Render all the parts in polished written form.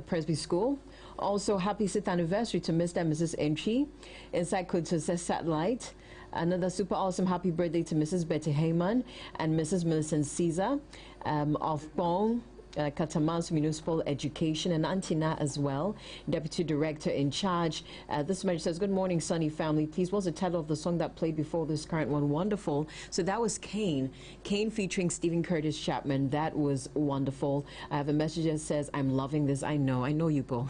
Presby School. Also, happy 6th anniversary to Mr. and Mrs. Entry. Inside Could Success Satellite. Another super awesome happy birthday to Mrs. Betty Heyman and Mrs. Millicent Caesar of Bong. Catamount Municipal Education, and Antina as well, Deputy Director in charge. This message says, good morning, Sunny family. Please, what's the title of the song that played before this current one? Wonderful. So that was Kane featuring Stephen Curtis Chapman. That was wonderful. I have a message that says, I'm loving this. I know you go.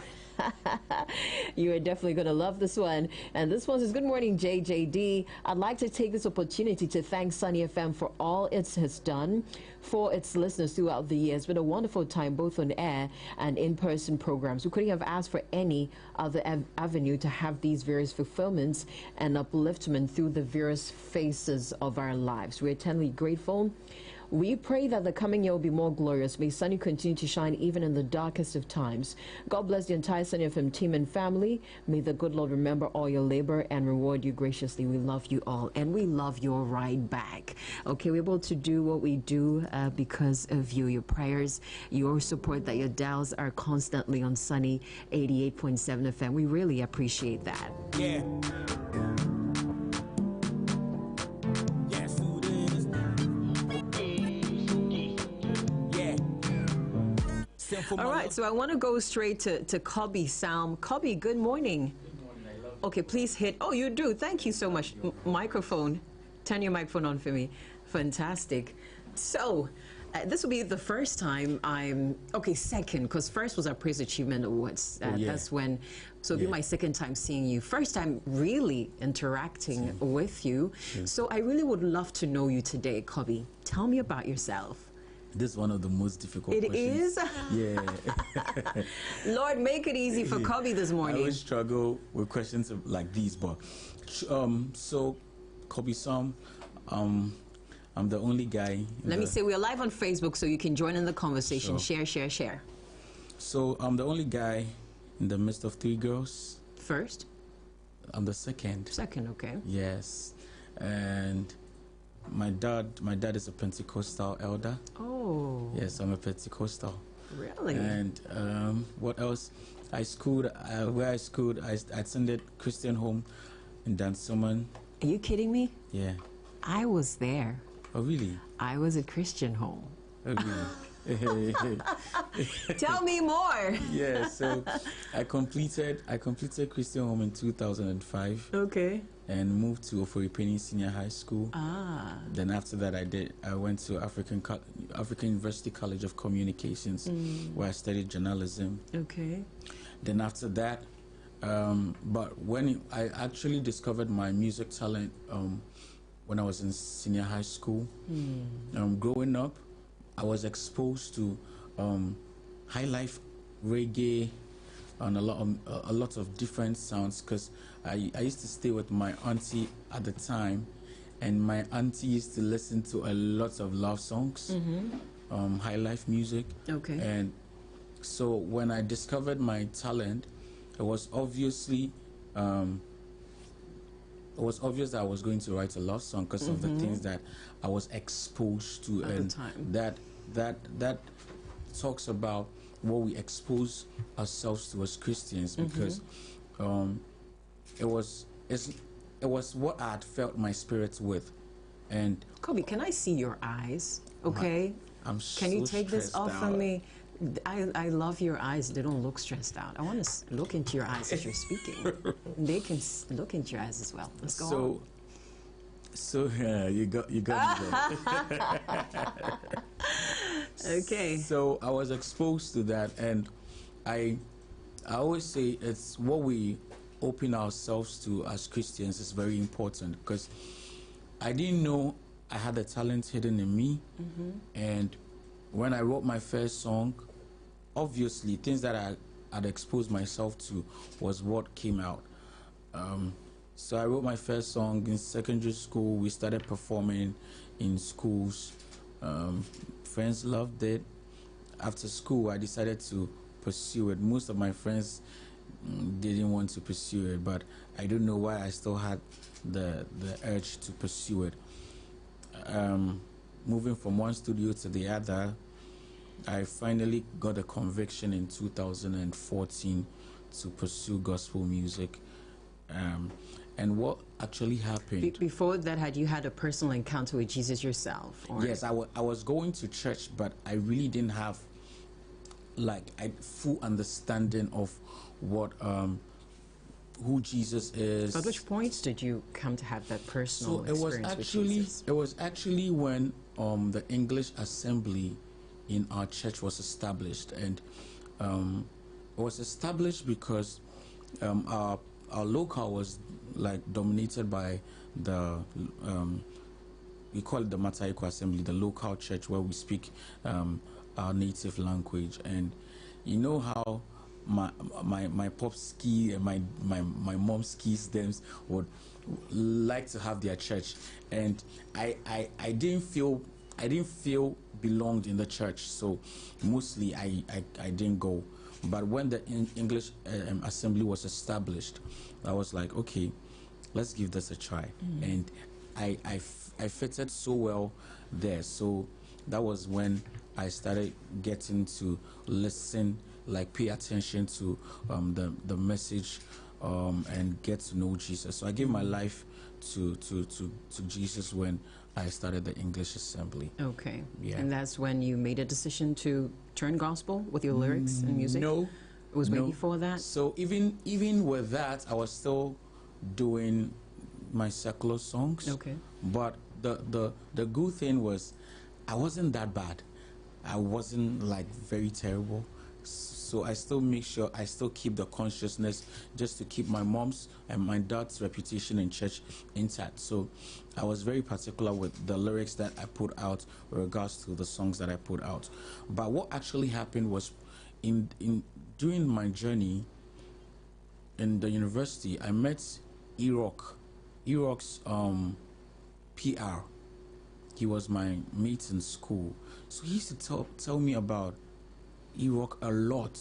You are definitely going to love this one. And this one says, good morning, J.J.D. I'd like to take this opportunity to thank Sunny FM for all it has done for its listeners throughout the year. It's been a wonderful time, both on air and in-person programs. We couldn't have asked for any other avenue to have these various fulfillments and upliftment through the various phases of our lives. We're eternally grateful. We pray that the coming year will be more glorious. May Sunny continue to shine even in the darkest of times. God bless the entire Sunny FM team and family. May the good Lord remember all your labor and reward you graciously. We love you all, and we love your ride back. Okay, we're able to do what we do because of you, your prayers, your support, that your dials are constantly on Sunny 88.7 FM. We really appreciate that. Yeah. All right, so I want to go straight to KOBBY SALM. KOBBY, good morning. Good morning, I love you. Okay, please hit. Oh, you do. Thank you so much. Microphone. Turn your microphone on for me. Fantastic. So, this will be the first time second, because first was our Praise Achievement Awards. That's when, so it'll be my second time seeing you. First time really interacting with you. So I really would love to know you today, KOBBY. Tell me about yourself. This is one of the most difficult questions. It is? Yeah. Lord, make it easy for KOBBY this morning. I always struggle with questions like these, but so KOBBY SALM, I'm the only guy. Let me say, we're live on Facebook, so you can join in the conversation. Sure. Share. So I'm the only guy in the midst of 3 girls. First? I'm the second. Second, okay. Yes. And my dad is a Pentecostal elder. Oh. Yes, I'm a Pentecostal. Really? And what else? I schooled, where I schooled, I attended Christian home in Dansoman. Are you kidding me? Yeah. I was there. Oh, really? I was at Christian home. Oh, really? Tell me more. Yeah, so I completed Christian home in 2005. Okay. And moved to Oforipeni Senior High School. Ah. Then after that, I went to African University College of Communications, where I studied journalism. Okay. Then after that, but when I actually discovered my music talent when I was in senior high school. Growing up, I was exposed to high life, reggae, and a lot of different sounds, because I used to stay with my auntie at the time, and my auntie used to listen to a lot of love songs, high life music. Okay. And so when I discovered my talent, it was obviously obvious that I was going to write a love song because of the things that I was exposed to at and the time. That talks about what we expose ourselves to as Christians, because it was what I had felt my spirit with. And KOBBY, can I see your eyes? Okay. I'm Can you so take this stressed off out. from me? I love your eyes. They don't look stressed out. I want to look into your eyes as you're speaking. They can look into your eyes as well. Let's go on. So you got me there. Okay. So I was exposed to that, and I always say it's what we open ourselves to as Christians is very important, because I didn't know I had a talent hidden in me, and when I wrote my first song, obviously things that I had exposed myself to was what came out. So I wrote my first song in secondary school. We started performing in schools. Friends loved it. After school, I decided to pursue it. Most of my friends didn't want to pursue it, but I don't know why I still had the urge to pursue it. Moving from one studio to the other, I finally got a conviction in 2014 to pursue gospel music. And what actually happened... Before that, had you had a personal encounter with Jesus yourself? Or? Yes, I was going to church, but I really didn't have like a full understanding of what who Jesus is. At which points did you come to have that personal experience with Jesus? It was actually when the English assembly in our church was established, and it was established because our local was like dominated by the we call it the Mataico Assembly, the local church where we speak our native language. And you know how my pop ski and my mom skis them would like to have their church, and I didn't feel belonged in the church, so mostly I didn't go. But when the English assembly was established, I was like, okay, let's give this a try. And I fitted so well there. So that was when I started getting to listen, like pay attention to the message, and get to know Jesus. So I gave my life to Jesus when I started the English assembly. Okay. Yeah. And that's when you made a decision to turn gospel with your lyrics and music? No. It was way before that? So even with that, I was still doing my secular songs. Okay. But the good thing was I wasn't that bad. I wasn't like very terrible. So I still make sure I still keep the consciousness just to keep my mom's and my dad's reputation in church intact. So I was very particular with the lyrics that I put out with regards to the songs that I put out. But what actually happened was during my journey in the university, I met E-Rock. E-Rock's PR. He was my mate in school. So he used to tell me about E-Rock a lot.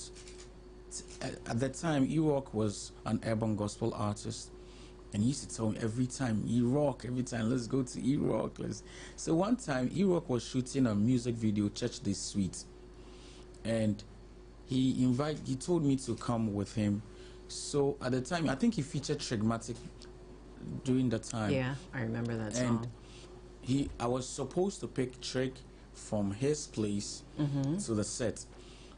At that time, E-Rock was an urban gospel artist, and he used to tell me every time, E-Rock, every time, let's go to E-Rock. So one time, E-Rock was shooting a music video, Church This Sweet, and he told me to come with him. So at the time, I think he featured Trigmatic during the time. Yeah, I remember that song. And I was supposed to pick Trig from his place to the set.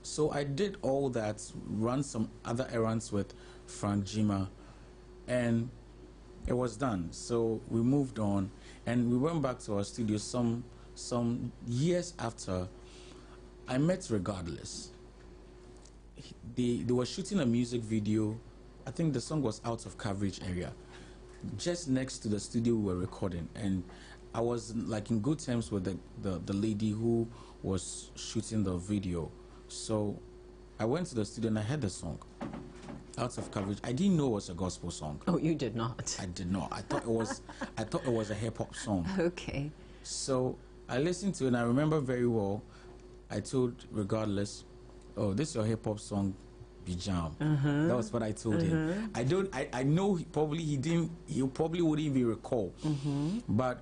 So I did all that, run some other errands with Frank Jima, and it was done. So we moved on, and we went back to our studio some years after. I met Regardless. They were shooting a music video. I think the song was out of coverage area, just next to the studio we were recording, and I was like in good terms with the lady who was shooting the video. So I went to the studio and I heard the song, Out of Coverage. I didn't know it was a gospel song. Oh, you did not? I did not. I thought it was a hip hop song. Okay. So I listened to it and I remember very well. I told Regardless, oh, this is your hip hop song, be jam. That was what I told him. I know he probably wouldn't even recall. But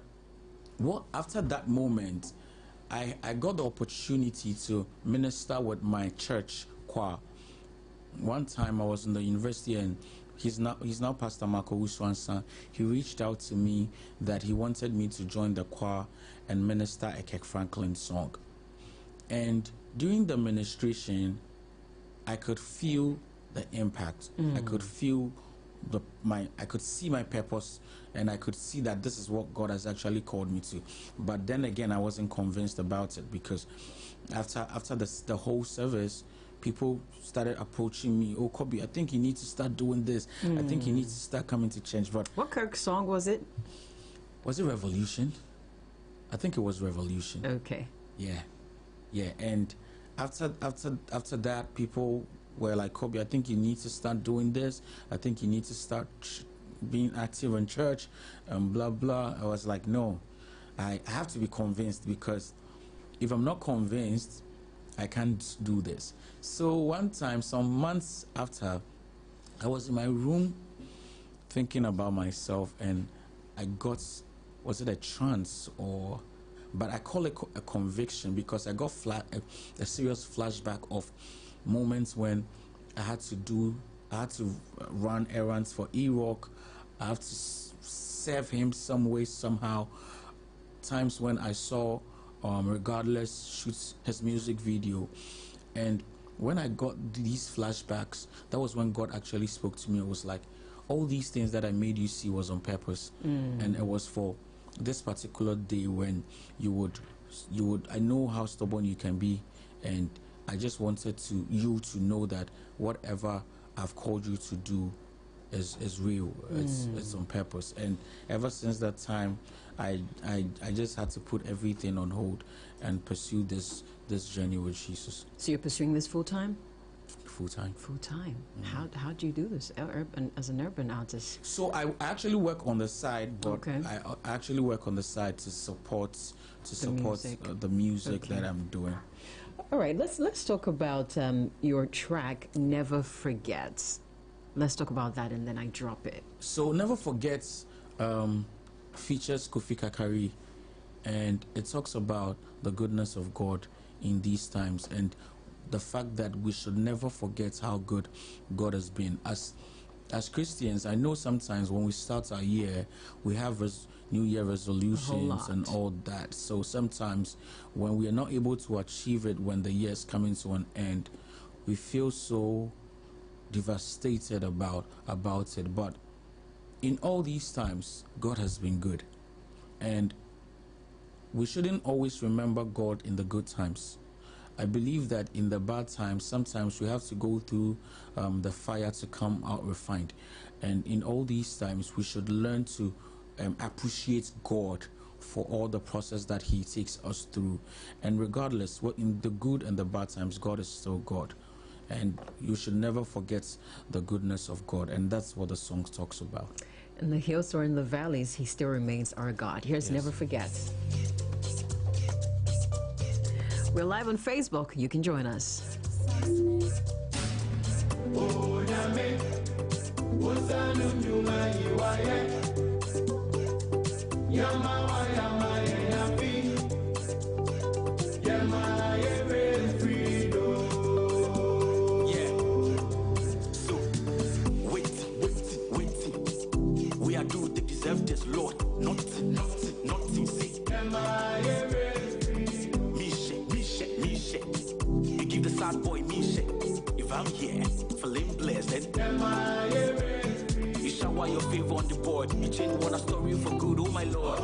after that moment, I got the opportunity to minister with my church choir. One time I was in the university, and he's now Pastor Marco Uswansa. He reached out to me that he wanted me to join the choir and minister a Kirk Franklin song. And during the ministration, I could feel the impact. I could feel I could see my purpose, and I could see that this is what God has actually called me to. But then again, I wasn't convinced about it, because after the whole service, people started approaching me. Oh, Kobby, I think you need to start doing this. I think you need to start coming to church. But what Kirk song was it? Was it Revolution? I think it was Revolution. Okay. Yeah. And after that, people were like, Kobby, I think you need to start doing this. I think you need to start being active in church, and blah, blah. I was like, no, I have to be convinced, because if I'm not convinced, I can't do this. So one time, some months after, I was in my room thinking about myself, and I got, was it a trance, or but I call it a conviction because I got a serious flashback of moments when I had to run errands for E-Rock. I have to serve him some way, somehow. Times when I saw Regardless shoots his music video, and when I got these flashbacks, that was when God actually spoke to me. It was like, all these things that I made you see was on purpose, and it was for this particular day when you would I know how stubborn you can be, and I just wanted you to know that whatever I've called you to do is real. It's on purpose. And ever since that time, I just had to put everything on hold and pursue this journey with Jesus. So you're pursuing this full time? Full time. Full time. How do you do this as an urban artist? So I actually work on the side, but okay. I actually work on the side to support the music okay. that I'm doing. All right, let's talk about your track Never Forget. Let's talk about that, and then I drop it. So Never Forget features Kofi Kakari, and it talks about the goodness of God in these times and the fact that we should never forget how good God has been. As Christians, I know sometimes when we start our year, we have New Year resolutions and all that. So sometimes when we are not able to achieve it when the year is coming to an end, we feel so devastated about it. But in all these times, God has been good, and we shouldn't always remember God in the good times. I believe that in the bad times, sometimes we have to go through the fire to come out refined. And in all these times, we should learn to appreciate God for all the process that He takes us through. And regardless, what in the good and the bad times, God is still God. And you should never forget the goodness of God. And that's what the song talks about. In the hills or in the valleys, He still remains our God. Here's Never Forget. We're live on Facebook. You can join us. We are due to deserve this, Lord. Nothing, see. You give the sad boy me shit. If I'm here, feeling blessed, you shower your favor on the board. You change one a story for good, oh my Lord.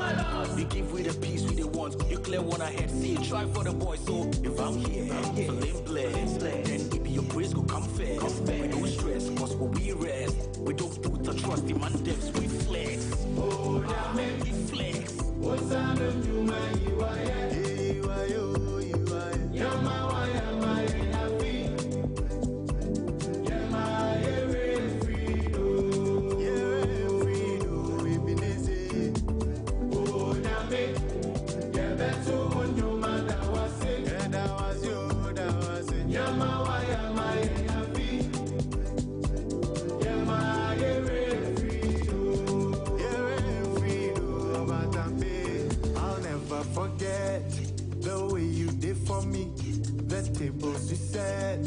You give with the peace we they want. You clear one ahead, see it, try for the boy. So if I'm here, feeling blessed, then it be your praise go come first. We don't stress, cause when we rest, we don't put our trust in man depths, we flex. We flex. What's on the new man you are? Tables you set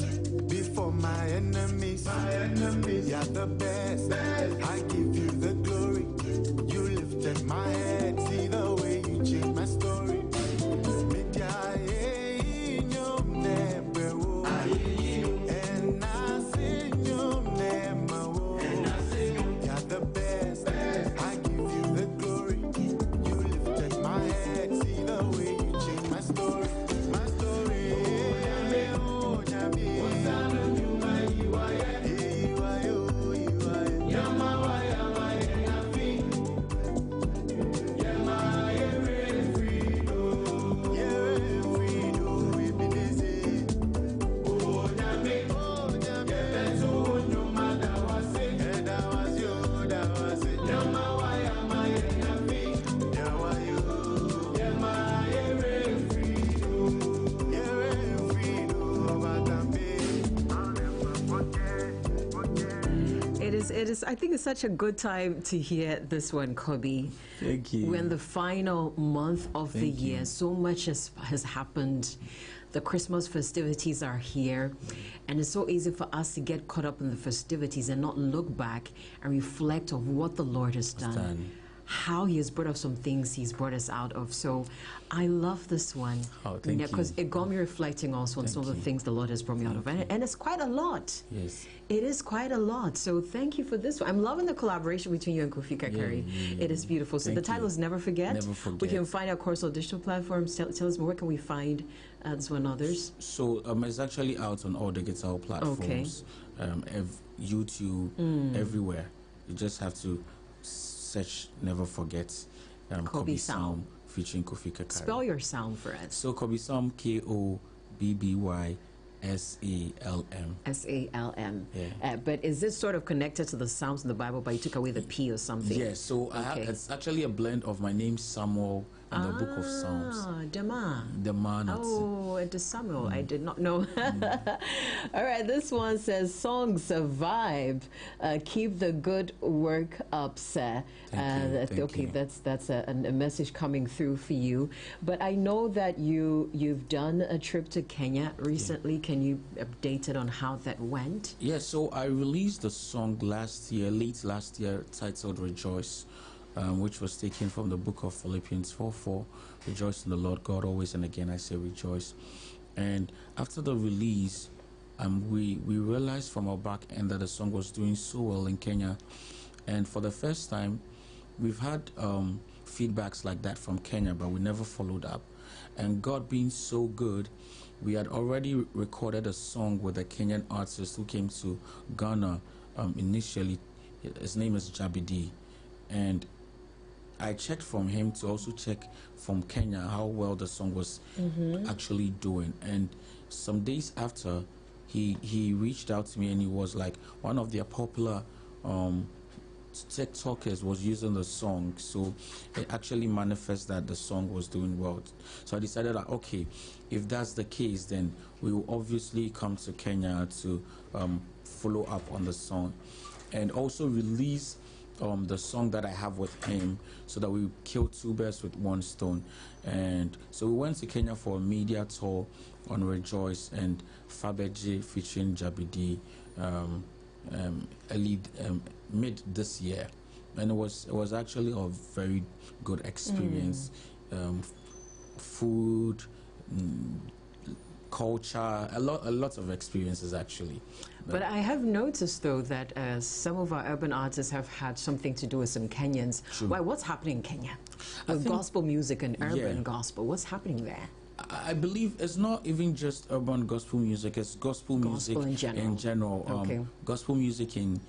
before my enemies. You're the best. I give you the glory. You lifted my head. See the way you changed my story. And I sing your name. You're the best. I give you the glory. You lifted my head. See the way you changed my story. It is. I think it's such a good time to hear this one, Kobby. Thank you. We're in the final month of the year. you. So much has happened. The Christmas festivities are here, and it's so easy for us to get caught up in the festivities and not look back and reflect on what the Lord has done. How he has brought us some things he's brought us out of. So I love this one. Oh, thank you. Because it got me reflecting also on some of the things the Lord has brought me out of. And it's quite a lot. Yes. It is quite a lot. So thank you for this one. I'm loving the collaboration between you and Kofi Kakari. It is beautiful. So the title is Never Forget. Never Forget. We can find our course on digital platforms. Tell us more. Where can we find this one and others? So it's actually out on all digital platforms. YouTube, everywhere. You just have to search Never Forget KOBBY SALM featuring Kofi Kakari. Spell your sound for us. So KOBBY SALM, KOBBY SALM. SALM. Yeah. But is this sort of connected to the Psalms in the Bible, but you took away the P or something? Yes, so it's actually a blend of my name Samuel and the book of Psalms. Dema. Oh, it is Samuel. I did not know. All right, this one says, song survive. Keep the good work up, sir. Thank you. That's a message coming through for you. But I know that you've done a trip to Kenya recently. Can you update it on how that went? Yeah, so I released a song late last year, titled Rejoice, which was taken from the book of Philippians 4:4. Rejoice in the Lord God always, and again I say rejoice. And after the release, we realized from our back end that the song was doing so well in Kenya. And for the first time, we've had feedbacks like that from Kenya, but we never followed up. And God being so good, we had already recorded a song with a Kenyan artist who came to Ghana initially. His name is J.J.D. And I checked from him to also check from Kenya how well the song was actually doing. And some days after, he reached out to me, and he was like, one of their popular TikTokers was using the song, so it actually manifests that the song was doing well. So I decided that, okay, if that's the case, then we will obviously come to Kenya to follow up on the song, and also release the song that I have with him, so that we kill two birds with one stone. And so we went to Kenya for a media tour on Rejoice, and Faberge featuring J.J.D. Mid this year, and it was actually a very good experience. Food, culture, a lot of experiences actually. But I have noticed though that some of our urban artists have had something to do with some Kenyans. Why? What's happening in Kenya with gospel music and urban gospel? What's happening there? I believe it's not even just urban gospel music, it's gospel music in general. Gospel music in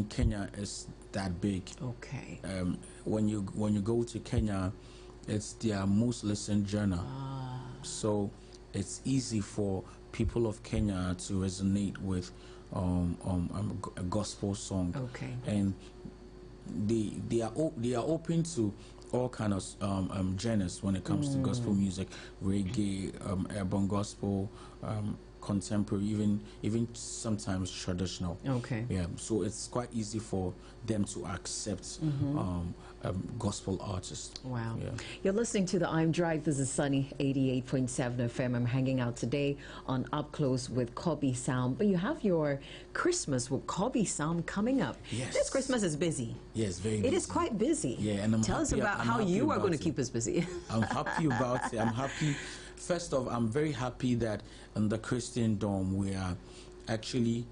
Kenya is that big. Okay. When you go to Kenya, it's their most listened genre. So it's easy for people of Kenya to resonate with a gospel song. Okay. And they are open to all kinds of genres when it comes to gospel music, reggae, urban gospel, contemporary, even sometimes traditional. Okay. Yeah, so it's quite easy for them to accept gospel artists. Wow. Yeah. You're listening to the IMDrive. This is Sunny 88.7 FM. I'm hanging out today on Up Close with KOBBY SALM. But you have your Christmas with KOBBY SALM coming up. Yes. This Christmas is busy. Yes, very busy. It is quite busy. Yeah, and Tell us about how you are going to keep us busy. I'm happy about it. I'm happy. First off, I'm very happy that in the Christian Dome we are actually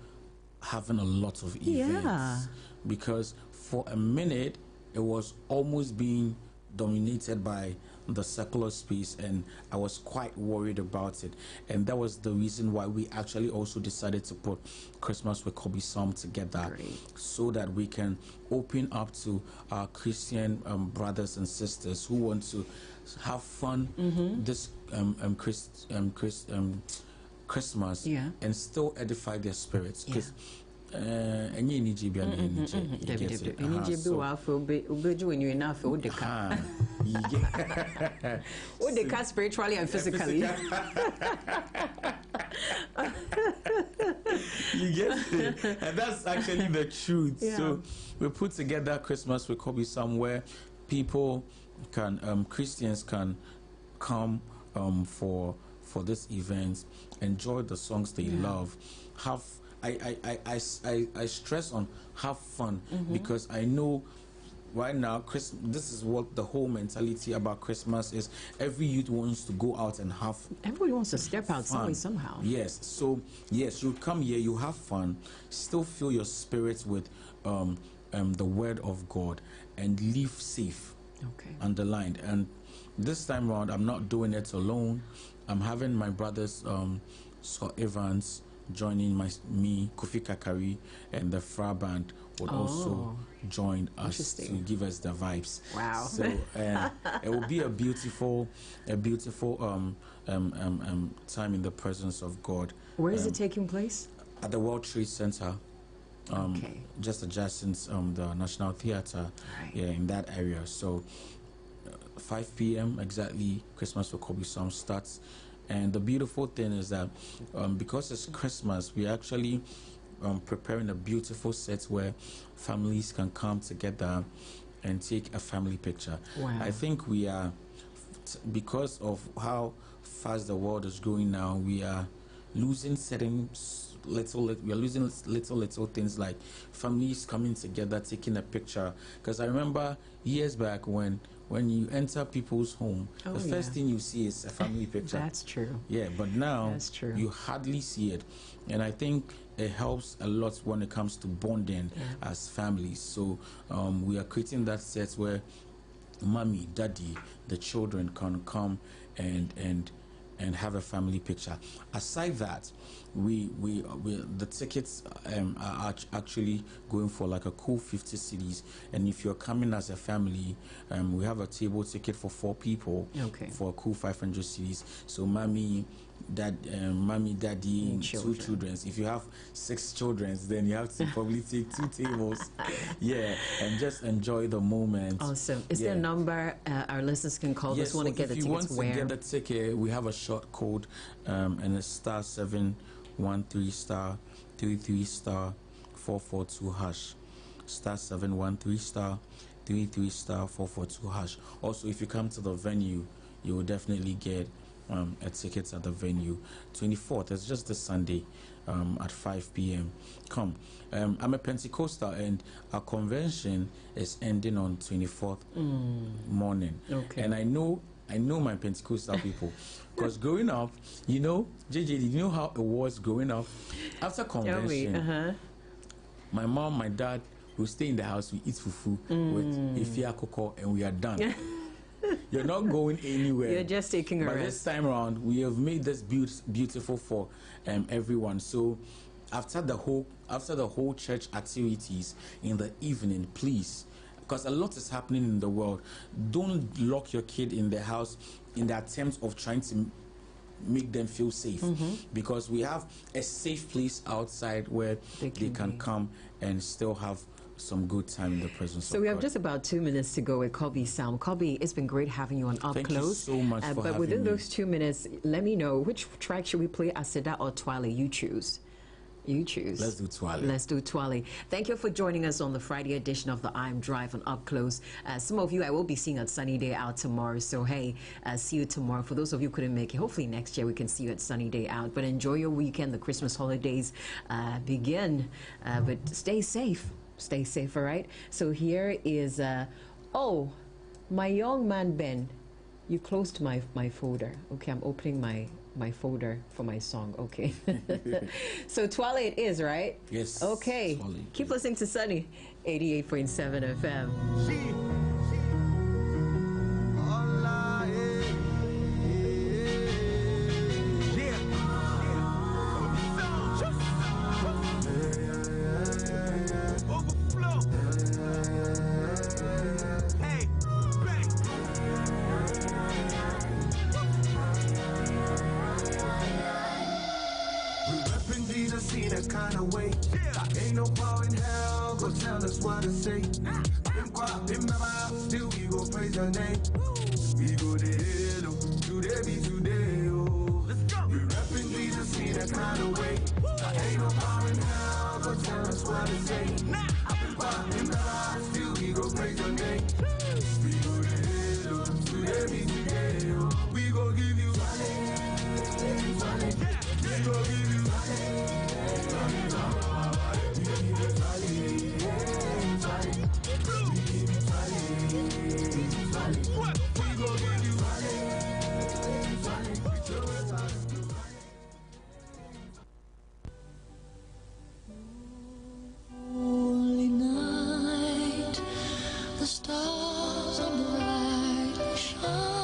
having a lot of events. Because for a minute it was almost being dominated by the secular space, and I was quite worried about it. And that was the reason why we actually also decided to put Christmas with KOBBY SALM together. Great. So that we can open up to our Christian brothers and sisters who want to have fun this Christmas, and still edify their spirits. Because Any NGB and NGB will be doing you enough. What the car spiritually and physically. You get it? And that's actually the truth. Yeah. So we put together Christmas with KOBBY SALM where people can, Christians can come for this event, enjoy the songs they love, have. I stress on have fun because I know right now this is what the whole mentality about Christmas is. Every youth wants to go out and have everybody wants to step out somehow. Yes, so yes, you come here, you have fun, still fill your spirits with the word of God and live safe. Okay. Underlined. And this time around I'm not doing it alone. I'm having my brothers Scott Evans joining me, Kofi Kakari, and the Fra band would also join us to give us the vibes. Wow! So it will be a beautiful time in the presence of God. Where is it taking place? At the World Trade Center. Okay. Just adjacent the National Theatre. Right. Yeah, in that area. So 5 p.m. exactly, Christmas with KOBBY SALM starts. And the beautiful thing is that because it's Christmas, we're actually preparing a beautiful set where families can come together and take a family picture. Wow. I think we are, because of how fast the world is growing now, we are losing little things like families coming together, taking a picture. Because I remember years back when you enter people's home, the first thing you see is a family picture. That's true. Yeah, but now that's true. You hardly see it. And I think it helps a lot when it comes to bonding as families. So we are creating that set where mommy, daddy, the children can come and have a family picture. Aside that, we the tickets are actually going for like a cool 50 cedis, and if you're coming as a family, we have a table ticket for 4 people for a cool 500 cedis. So mommy, daddy, 2 children. If you have 6 children, then you have to probably take 2 tables. Yeah, and just enjoy the moment. Awesome. Is there a number our listeners can call? Just want to get the tickets. If you want to get the ticket, we have a short code, and it's *713*33*442#. *713*33*442#. Also, if you come to the venue, you will definitely get a ticket at the venue. 24th, it's just this Sunday at 5 p.m. Come. I'm a Pentecostal, and our convention is ending on 24th morning. Okay. And I know my Pentecostal people, because growing up, you know, J.J.D, you know how it was growing up? After convention, my mom, my dad will stay in the house, we eat fufu with ifia koko, and we are done. You're not going anywhere. You're just taking a rest. But this time around, we have made this beautiful for everyone. So after the whole church activities in the evening, please, because a lot is happening in the world, don't lock your kid in the house in the attempt of trying to make them feel safe, because we have a safe place outside where they can come and still have some good time in the presence of God. So we have just about 2 minutes to go with KOBBY SALM. KOBBY, it's been great having you on Up Thank Close. You so much for but having within me. those 2 minutes, let me know which track should we play, Aseda or Twale? You choose. You choose. Let's do Twale. Let's do Twale. Thank you for joining us on the Friday edition of the IMDrive on Up Close. Some of you I will be seeing at Sunny Day Out tomorrow. So hey, see you tomorrow. For those of you who couldn't make it, hopefully next year we can see you at Sunny Day Out. But enjoy your weekend. The Christmas holidays begin. But stay safe. Stay safe, all right? So here is, my young man Ben, you closed my folder. Okay, I'm opening my folder for my song. Okay. So Twale it is, right? Yes. Okay. Twale. Keep listening to Sunny 88.7 FM. Kind of way. Ain't no tell us what to say. Still we go praise your name. We go to hell, today be today, oh. We reppin' Jesus in that kind of way. Ain't no power in hell, go tell us what to say. Still we go praise your name. We go to hell, today be today, oh. We go give you we go give you Holy night, the stars are brightly shining.